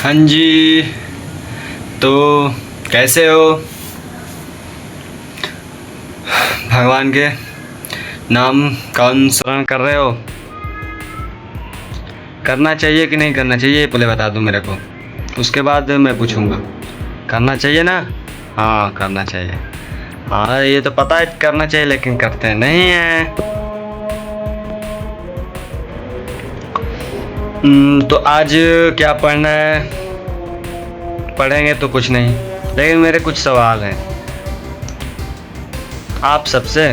हाँ जी। तो कैसे हो? भगवान के नाम का अनुसरण कर रहे हो? करना चाहिए कि नहीं करना चाहिए पहले बता दो मेरे को, उसके बाद मैं पूछूंगा। करना चाहिए ना? हाँ करना चाहिए। हाँ ये तो पता है करना चाहिए, लेकिन करते नहीं हैं। तो आज क्या पढ़ना है? पढ़ेंगे तो कुछ नहीं, लेकिन मेरे कुछ सवाल हैं आप सबसे,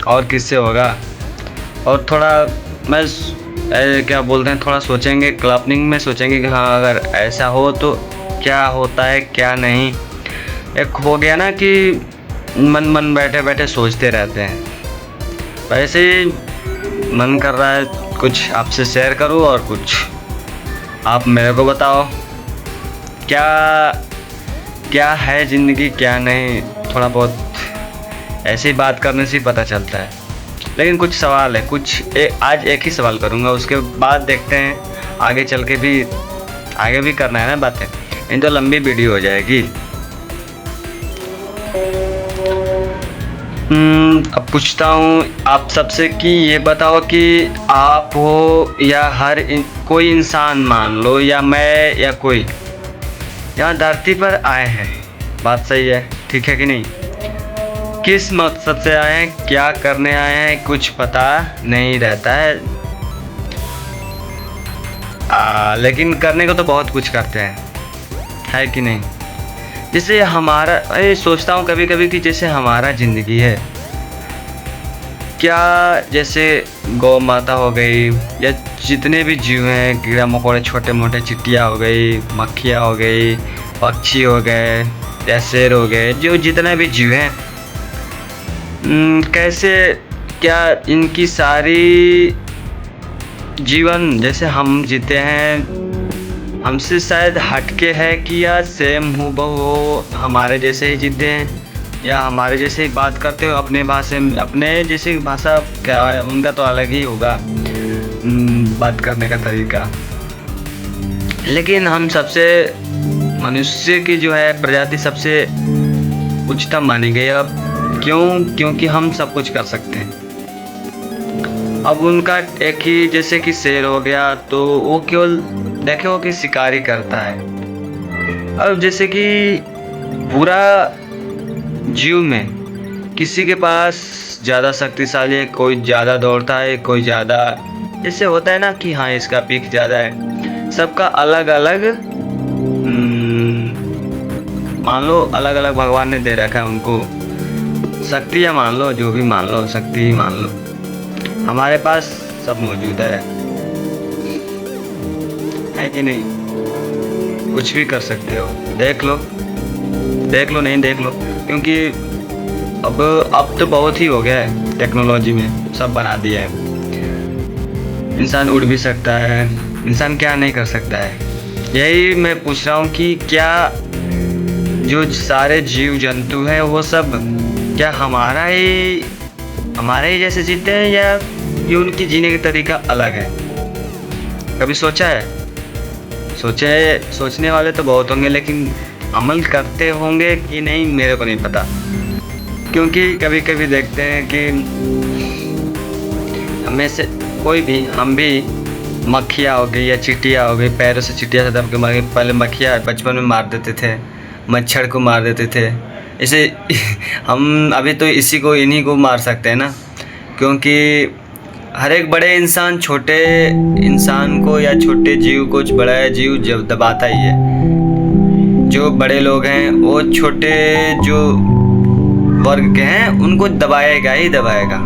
और किससे होगा। और थोड़ा मैं क्या बोलते हैं, थोड़ा सोचेंगे, क्लैपिंग में सोचेंगे कि हाँ अगर ऐसा हो तो क्या होता है क्या नहीं। एक हो गया ना कि मन मन बैठे बैठे सोचते रहते हैं, वैसे ही मन कर रहा है कुछ आपसे शेयर करूँ और कुछ आप मेरे को बताओ क्या क्या है ज़िंदगी क्या नहीं। थोड़ा बहुत ऐसे ही बात करने से ही पता चलता है। लेकिन कुछ सवाल है, आज एक ही सवाल करूँगा, उसके बाद देखते हैं आगे चल के भी, आगे भी करना है ना बातें, इन तो लंबी वीडियो हो जाएगी। अब पूछता हूँ आप सबसे कि ये बताओ कि आप हो या कोई इंसान मान लो, या मैं या कोई यहाँ धरती पर आए हैं, बात सही है ठीक है कि नहीं? किस मकसद से आए हैं, क्या करने आए हैं, कुछ पता नहीं रहता है। लेकिन करने को तो बहुत कुछ करते हैं, है कि नहीं? जैसे हमारा सोचता हूँ कभी कभी कि जैसे हमारा ज़िंदगी है क्या, जैसे गौ माता हो गई या जितने भी जीव हैं, कीड़ा मकोड़े, छोटे मोटे, चिट्टियाँ हो गई, मक्खियाँ हो गई, पक्षी हो गए या शेर हो गए, जो जितने भी जीव हैं, कैसे क्या इनकी सारी जीवन जैसे हम जीते हैं हमसे शायद हटके है कि या सेम हूबहू हमारे जैसे ही जीते हैं, या हमारे जैसे ही बात करते हो, अपने भाषा में, अपने जैसे भाषा क्या है, उनका तो अलग ही होगा बात करने का तरीका। लेकिन हम सबसे मनुष्य की जो है प्रजाति सबसे उच्चतम मानी गई। अब क्योंकि हम सब कुछ कर सकते हैं। अब उनका एक ही, जैसे कि शेर हो गया तो वो केवल देखे हो कि शिकारी करता है। अब जैसे कि पूरा जीव में किसी के पास ज़्यादा शक्तिशाली है, कोई ज़्यादा दौड़ता है, कोई ज़्यादा, जैसे होता है ना कि हाँ इसका पीक ज़्यादा है। सबका अलग अलग मान लो, अलग अलग भगवान ने दे रखा है उनको शक्ति, या मान लो जो भी मान लो, शक्ति ही मान लो, हमारे पास सब मौजूद है कि नहीं? कुछ भी कर सकते हो, देख लो नहीं देख लो, क्योंकि अब तो बहुत ही हो गया है, टेक्नोलॉजी में सब बना दिया है। इंसान उड़ भी सकता है, इंसान क्या नहीं कर सकता है। यही मैं पूछ रहा हूँ कि क्या जो सारे जीव जंतु हैं वो सब क्या हमारा ही जैसे जीते हैं, या ये उनकी जीने का तरीका अलग है? कभी सोचा है? सोचने वाले तो बहुत होंगे, लेकिन अमल करते होंगे कि नहीं मेरे को नहीं पता। क्योंकि कभी कभी देखते हैं कि हमें से कोई भी, हम भी मक्खियाँ हो गई या चींटियाँ हो गई, पैरों से चींटियाँ से दब के मार, पहले मक्खियाँ बचपन में मार देते थे, मच्छर को मार देते थे। इसे हम अभी तो इन्हीं को मार सकते हैं ना, क्योंकि हर एक बड़े इंसान छोटे इंसान को या छोटे जीव को बड़ा जीव जब दबाता ही है। जो बड़े लोग हैं वो छोटे जो वर्ग के हैं उनको दबाएगा ही दबाएगा।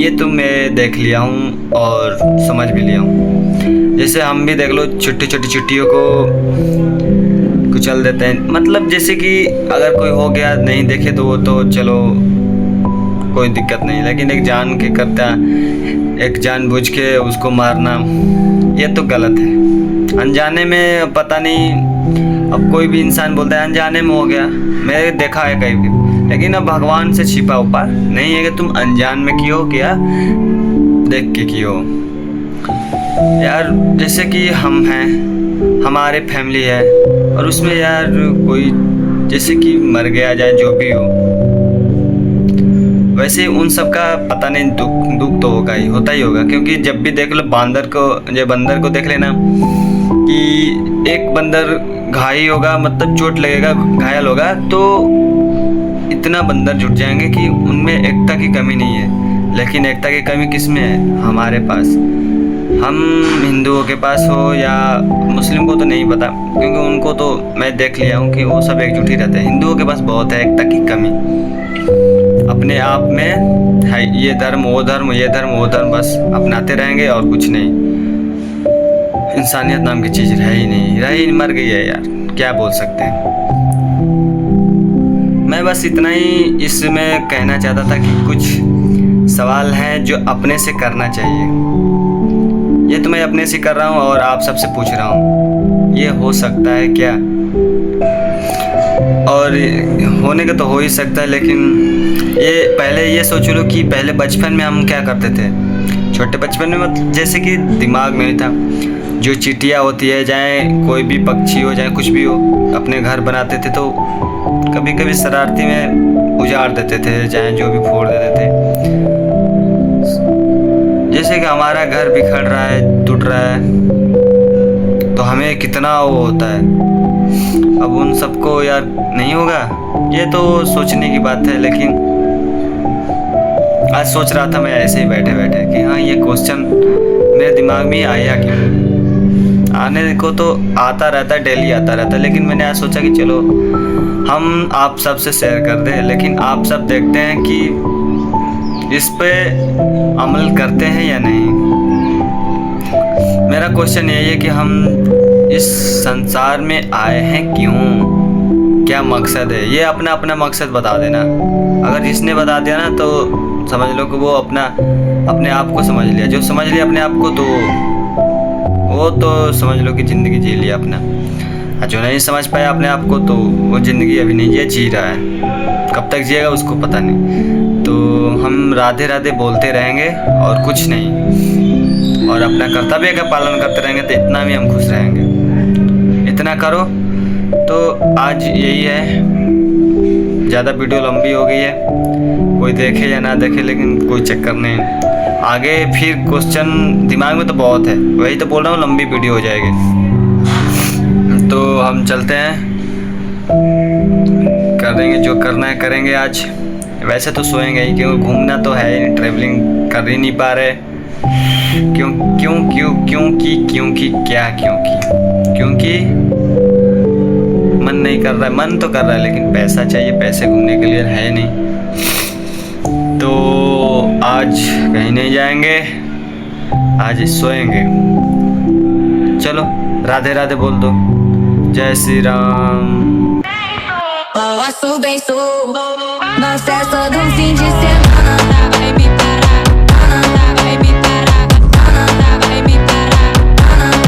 ये तो मैं देख लिया हूँ और समझ भी लिया हूँ। जैसे हम भी देख लो, छोटी छोटी चिट्टियों को कुचल देते हैं, मतलब जैसे कि अगर कोई हो गया नहीं देखे तो वो तो चलो कोई दिक्कत नहीं, लेकिन एक जान के करता, एक जानबूझ के उसको मारना, ये तो गलत है। अनजाने में पता नहीं, अब कोई भी इंसान बोलता है अनजाने में हो गया, मैंने देखा है कहीं भी, लेकिन अब भगवान से छिपा उपा नहीं है कि तुम अनजान में कियो क्या देख के कियो। यार जैसे कि हम हैं, हमारे फैमिली है, और उसमें यार कोई जैसे कि मर गया जाए, जो भी हो, वैसे उन सब का पता नहीं, दुख तो होगा ही, होता ही होगा। क्योंकि जब भी देख लो बंदर को देख लेना कि एक बंदर घायल होगा, मतलब चोट लगेगा, घायल होगा, तो इतना बंदर जुट जाएंगे कि उनमें एकता की कमी नहीं है। लेकिन एकता की कमी किस में है? हमारे पास। हम हिंदुओं के पास हो या मुस्लिम को तो नहीं पता, क्योंकि उनको तो मैं देख लिया हूँ कि वो सब एकजुट ही रहते हैं। हिंदुओं के पास बहुत है एकता की कमी, अपने आप में है, ये धर्म वो धर्म, ये धर्म वो धर्म, बस अपनाते रहेंगे और कुछ नहीं। इंसानियत नाम की चीज़ रह ही नहीं, मर गई है यार, क्या बोल सकते हैं। मैं बस इतना ही इसमें कहना चाहता था कि कुछ सवाल हैं जो अपने से करना चाहिए। ये तो मैं अपने से कर रहा हूँ और आप सबसे पूछ रहा हूँ, ये हो सकता है क्या? और होने का तो हो ही सकता है, लेकिन ये पहले ये सोच लो कि पहले बचपन में हम क्या करते थे। छोटे बचपन में मतलब जैसे कि दिमाग में था, जो चींटियाँ होती है, चाहे कोई भी पक्षी हो, चाहे कुछ भी हो, अपने घर बनाते थे तो कभी कभी शरारती में उजाड़ देते थे, चाहे जो भी फोड़ देते थे। जैसे कि हमारा घर बिखर रहा है, टूट रहा है, तो हमें कितना वो होता है। अब उन सबको यार नहीं होगा, ये तो सोचने की बात है। लेकिन आज सोच रहा था मैं ऐसे ही बैठे बैठे कि हाँ, ये क्वेश्चन मेरे दिमाग में आया क्यों। आने को तो आता रहता है, डेली आता रहता है, लेकिन मैंने आज सोचा कि चलो हम आप सब से शेयर कर दें। लेकिन आप सब देखते हैं कि इस पे अमल करते हैं या नहीं। मेरा क्वेश्चन यही है कि हम इस संसार में आए हैं क्यों, क्या मकसद है? ये अपना अपना मकसद बता देना। अगर जिसने बता दिया ना तो समझ लो कि वो अपने आप को समझ लिया। जो समझ लिया अपने आप को, तो वो तो समझ लो कि ज़िंदगी जी लिया अपना। और जो नहीं समझ पाया अपने आप को, तो वो ज़िंदगी अभी नहीं जी रहा है, कब तक जिएगा उसको पता नहीं। तो हम राधे राधे बोलते रहेंगे और कुछ नहीं, और अपना कर्तव्य का पालन करते रहेंगे, तो इतना भी हम खुश रहेंगे। इतना करो। तो आज यही है, ज़्यादा वीडियो लंबी हो गई है, कोई देखे या ना देखे, लेकिन कोई चक्कर नहीं। आगे फिर क्वेश्चन दिमाग में तो बहुत है, वही तो बोल रहा हूँ, लंबी वीडियो हो जाएगी। तो हम चलते हैं, कर देंगे जो करना है, करेंगे आज। वैसे तो सोएंगे ही, क्योंकि घूमना तो है ही, ट्रैवलिंग कर ही नहीं पा रहे। क्योंकि मन नहीं कर रहा है। मन तो कर रहा है, लेकिन पैसा चाहिए, पैसे घूमने के लिए है नहीं। तो आज कहीं नहीं जाएंगे, आज सोएंगे। चलो राधे राधे बोल दो, जय Shri Ram. Nossa, bem sou. Nossa, é só de fim de semana.